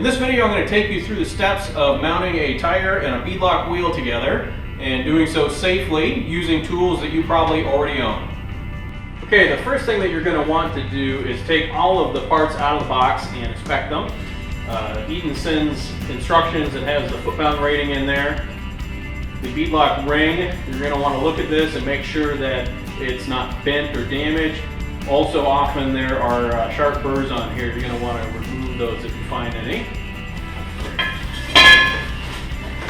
In this video, I'm going to take you through the steps of mounting a tire and a beadlock wheel together, and doing so safely using tools that you probably already own. Okay, the first thing that you're going to want to do is take all of the parts out of the box and inspect them. Eaton sends instructions that has the foot-pound rating in there. The beadlock ring, you're going to want to look at this and make sure that it's not bent or damaged. Also, often there are sharp burrs on here. You're going to want to remove those if you find any.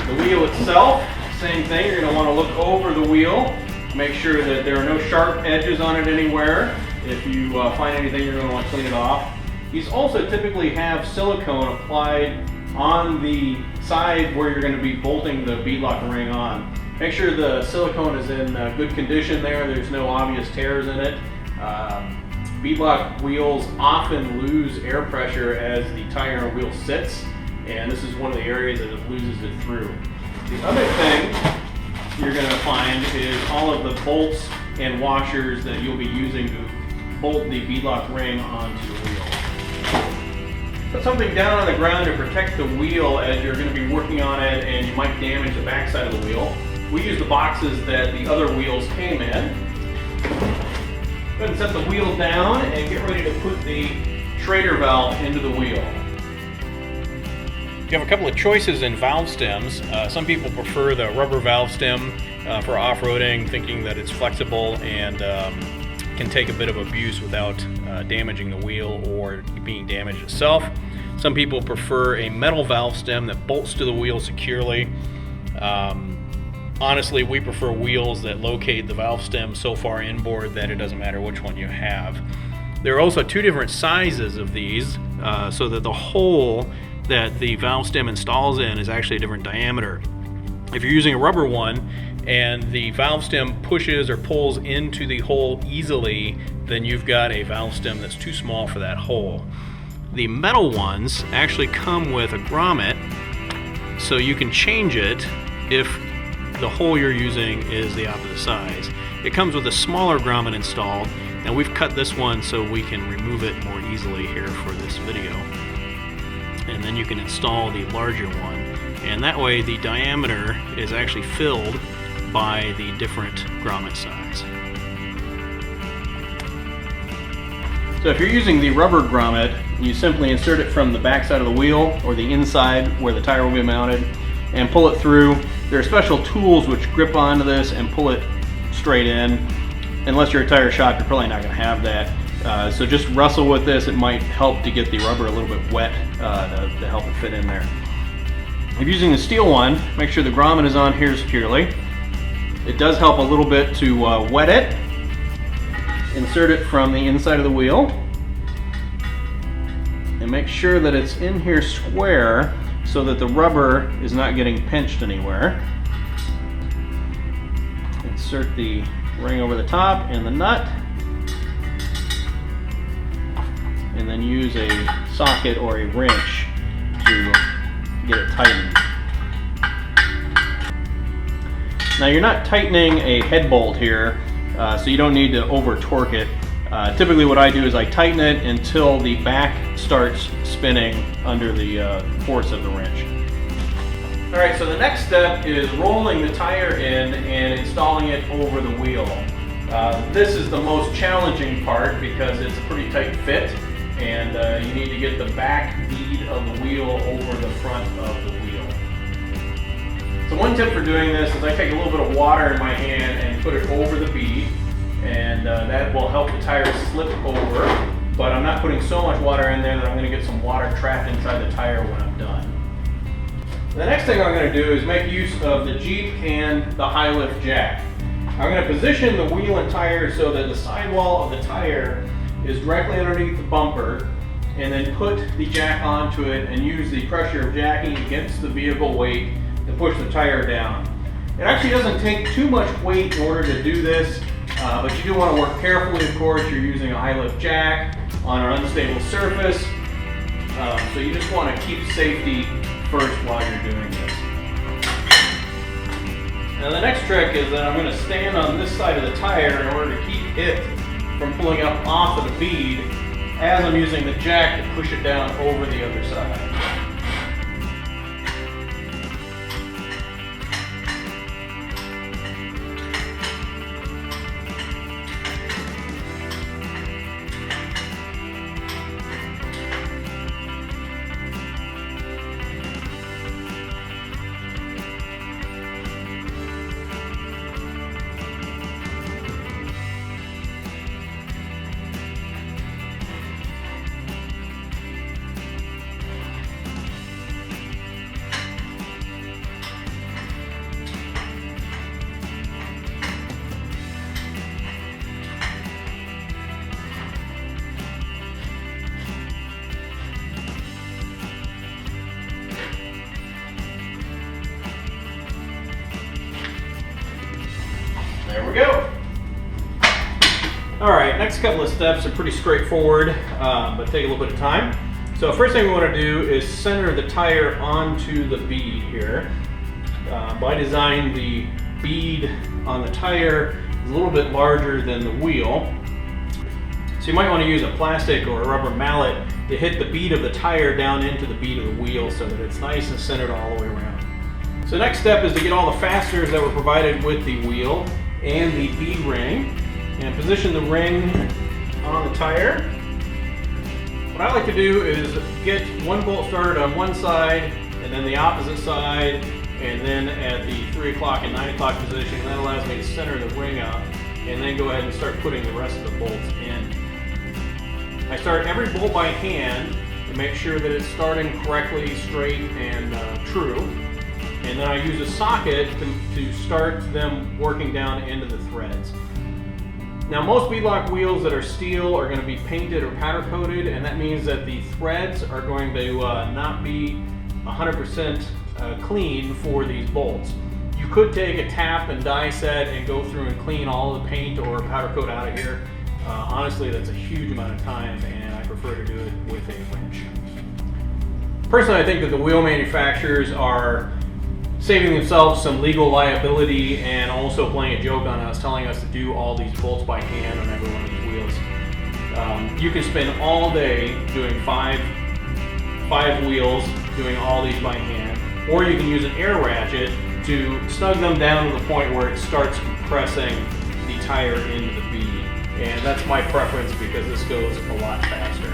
The wheel itself, same thing. You're going to want to look over the wheel, make sure that there are no sharp edges on it anywhere. If you find anything, you're going to want to clean it off. These also typically have silicone applied on the side where you're going to be bolting the beadlock ring on. Make sure the silicone is in good condition there. There's no obvious tears in it. Beadlock wheels often lose air pressure as the tire and wheel sits, and this is one of the areas that it loses it through. The other thing you're going to find is all of the bolts and washers that you'll be using to bolt the beadlock ring onto the wheel. Put something down on the ground to protect the wheel as you're going to be working on it, and you might damage the backside of the wheel. We use the boxes that the other wheels came in. Go ahead and set the wheel down and get ready to put the Schrader valve into the wheel. You have a couple of choices in valve stems. Some people prefer the rubber valve stem for off-roading, thinking that it's flexible and can take a bit of abuse without damaging the wheel or being damaged itself. Some people prefer a metal valve stem that bolts to the wheel securely. Honestly, we prefer wheels that locate the valve stem so far inboard that it doesn't matter which one you have. There are also two different sizes of these, so that the hole that the valve stem installs in is actually a different diameter. If you're using a rubber one and the valve stem pushes or pulls into the hole easily, then you've got a valve stem that's too small for that hole. The metal ones actually come with a grommet, so you can change it if the hole you're using is the opposite size. It comes with a smaller grommet installed, and we've cut this one so we can remove it more easily here for this video. And then you can install the larger one, and that way the diameter is actually filled by the different grommet size. So if you're using the rubber grommet, you simply insert it from the back side of the wheel or the inside where the tire will be mounted and pull it through. There are special tools which grip onto this and pull it straight in. Unless you're a tire shop, you're probably not going to have that. So just wrestle with this. It might help to get the rubber a little bit wet to help it fit in there. If you're using the steel one, make sure the grommet is on here securely. It does help a little bit to wet it. Insert it from the inside of the wheel. And make sure that it's in here square so that the rubber is not getting pinched anywhere. Insert the ring over the top and the nut, and then use a socket or a wrench to get it tightened. Now you're not tightening a head bolt here, so you don't need to over torque it. Typically what I do is I tighten it until the back starts spinning under the force of the wrench. Alright, so the next step is rolling the tire in and installing it over the wheel. This is the most challenging part because it's a pretty tight fit, and you need to get the back bead of the wheel over the front of the wheel. So one tip for doing this is I take a little bit of water in my hand and put it over the bead, and that will help the tire slip over, but I'm not putting so much water in there that I'm going to get some water trapped inside the tire when I'm done. The next thing I'm going to do is make use of the Jeep and the high lift jack. I'm going to position the wheel and tire so that the sidewall of the tire is directly underneath the bumper, and then put the jack onto it and use the pressure of jacking against the vehicle weight to push the tire down. It actually doesn't take too much weight in order to do this, but you do want to work carefully. Of course, you're using a high lift jack on an unstable surface, so you just want to keep safety first while you're doing this. Now the next trick is that I'm going to stand on this side of the tire in order to keep it from pulling up off of the bead as I'm using the jack to push it down over the other side. next couple of steps are pretty straightforward, but take a little bit of time. So first thing we want to do is center the tire onto the bead here. By design, the bead on the tire is a little bit larger than the wheel. So you might want to use a plastic or a rubber mallet to hit the bead of the tire down into the bead of the wheel so that it's nice and centered all the way around. So next step is to get all the fasteners that were provided with the wheel and the bead ring, and position the ring on the tire. What I like to do is get one bolt started on one side and then the opposite side, and then at the 3 o'clock and 9 o'clock position. That allows me to center the ring up and then go ahead and start putting the rest of the bolts in. I start every bolt by hand to make sure that it's starting correctly, straight, and true. And then I use a socket to start them working down into the threads. Now, most beadlock wheels that are steel are going to be painted or powder coated, and that means that the threads are going to not be 100% clean for these bolts. You could take a tap and die set and go through and clean all the paint or powder coat out of here. Honestly, that's a huge amount of time, and I prefer to do it with a wrench. Personally, I think that the wheel manufacturers are saving themselves some legal liability and also playing a joke on us, telling us to do all these bolts by hand on every one of these wheels. You can spend all day doing five wheels, doing all these by hand, or you can use an air ratchet to snug them down to the point where it starts compressing the tire into the bead. And that's my preference because this goes a lot faster.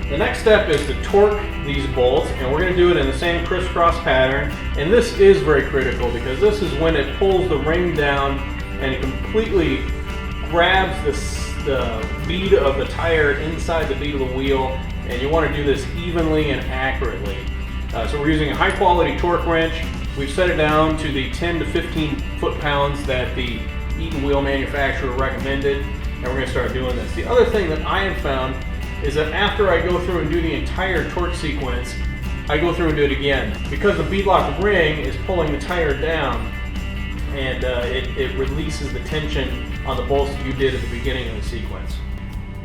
The next step is to torque these bolts, and we're going to do it in the same crisscross pattern. And this is very critical because this is when it pulls the ring down and it completely grabs the bead of the tire inside the bead of the wheel, and you want to do this evenly and accurately. So we're using a high quality torque wrench. We've set it down to the 10 to 15 foot-pounds that the Eaton wheel manufacturer recommended, and we're going to start doing this. The other thing that I have found is that after I go through and do the entire torque sequence, I go through and do it again. Because the beadlock ring is pulling the tire down, and it releases the tension on the bolts that you did at the beginning of the sequence.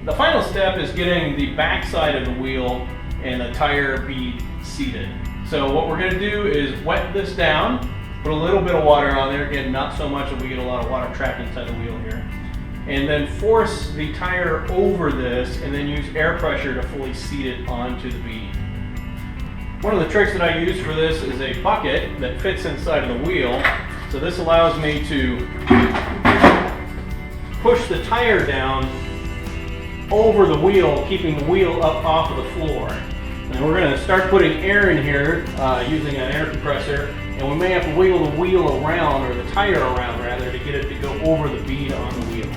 The final step is getting the back side of the wheel and the tire bead seated. So what we're going to do is wet this down, put a little bit of water on there, again not so much that we get a lot of water trapped inside the wheel here, and then force the tire over this and then use air pressure to fully seat it onto the bead. One of the tricks that I use for this is a bucket that fits inside of the wheel. So this allows me to push the tire down over the wheel, keeping the wheel up off of the floor. And we're going to start putting air in here using an air compressor, and we may have to wiggle the wheel around, or the tire around rather, to get it to go over the bead on the wheel.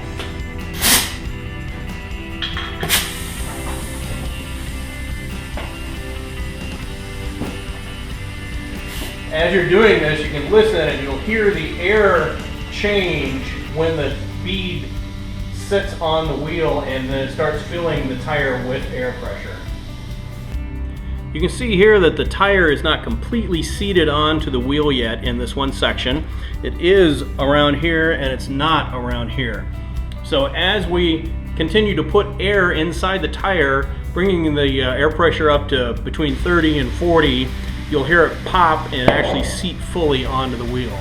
As you're doing this, you can listen and you'll hear the air change when the bead sits on the wheel and then it starts filling the tire with air pressure. You can see here that the tire is not completely seated onto the wheel yet in this one section. It is around here and it's not around here. So as we continue to put air inside the tire, bringing the air pressure up to between 30 and 40, you'll hear it pop and actually seat fully onto the wheel.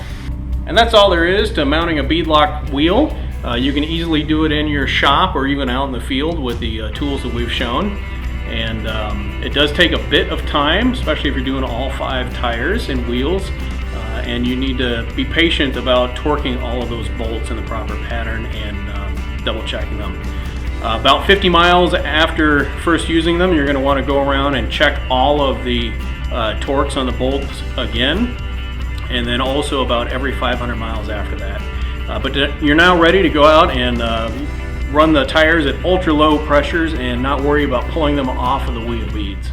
And that's all there is to mounting a beadlock wheel. You can easily do it in your shop or even out in the field with the tools that we've shown. And it does take a bit of time, especially if you're doing all 5 tires and wheels. And you need to be patient about torquing all of those bolts in the proper pattern and double checking them. About 50 miles after first using them, you're going to want to go around and check all of the torques on the bolts again, and then also about every 500 miles after that. But you're now ready to go out and run the tires at ultra low pressures and not worry about pulling them off of the wheel beads.